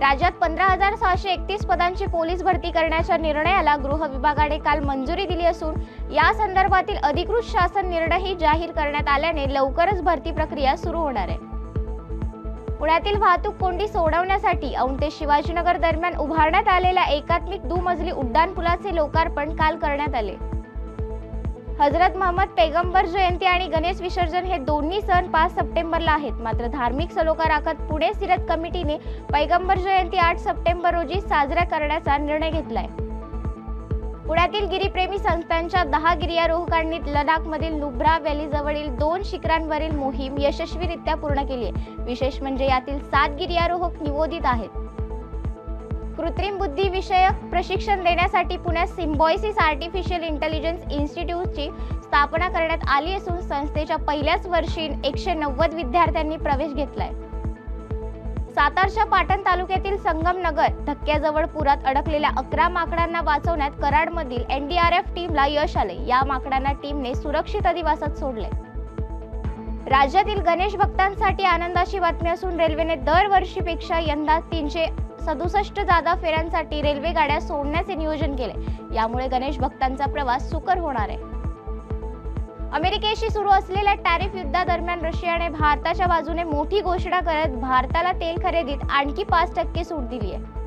राज्यात 15,631 पदांची पोलीस भरती करण्याच्या निर्णयाला गृह विभागाने काल मंजुरी दिली असून या संदर्भातील अधिकृत शासन निर्णयही जाहीर करण्यात आल्याने लवकरच भरती प्रक्रिया सुरू होणार आहे। पुण्यातील वाहतूक कोंडी सोडवण्यासाठी औंध ते शिवाजीनगर दरम्यान उभारण्यात आलेल्या एकात्मिक दुमजली उड्डाणपुलाचे लोकार्पण काल करण्यात आले। हजरत मोहम्मद पैगंबर जयंती आणि गणेश विसर्जन हे दोन्ही सण 5 सप्टेंबरला आहेत। मात्र धार्मिक सलोखा राखत पुणे सिरत कमिटीने पैगंबर जयंती 8 सप्टेंबर रोजी साजरा करण्याचा निर्णय घेतलाय। पुण्यातील गिरीप्रेमी संस्थांच्या 10 गिर्यारोहकांनी लडाखमधील नुब्रा व्हॅली जवळील 2 शिखरांवरील मोहीम यशस्वीरित्या पूर्ण केली आहे। विशेष म्हणजे यातील 7 गिर्यारोहक निवोदित आहेत। कृत्रिम बुद्धी विषयक प्रशिक्षण देण्यासाठी पुण्यात सिम्बॉयसिस आर्टिफिशियल इंटेलिजन्स इन्स्टिट्यूटची स्थापना करण्यात आली असून संस्थेच्या पहिल्याच वर्षी 190 विद्यार्थ्यांनी प्रवेश घेतलाय। सातारच्या पाटण तालुक्यातील संगमनगर धक्क्याजवळ पुरात अडकलेल्या 11 माकडांना वाचवण्यात कराडमधील NDRF टीमला यश आले। या माकडांना टीमने सुरक्षित अधिवासात सोडले। राज्यातील गणेश भक्तांसाठी आनंदाची बातमी असून रेल्वेने दरवर्षीपेक्षा यंदा 367 जादा फेऱ्यांसाठी रेल्वे गाड्या सोडण्याचे नियोजन केले। यामुळे गणेश भक्तांचा प्रवास सुकर होणार आहे। अमेरिकेशी सुरू असलेल्या टॅरिफ युद्धादरम्यान रशियाने भारताच्या बाजूने मोठी घोषणा करत भारताला तेल खरेदीत आणखी 5% सूट दिली आहे।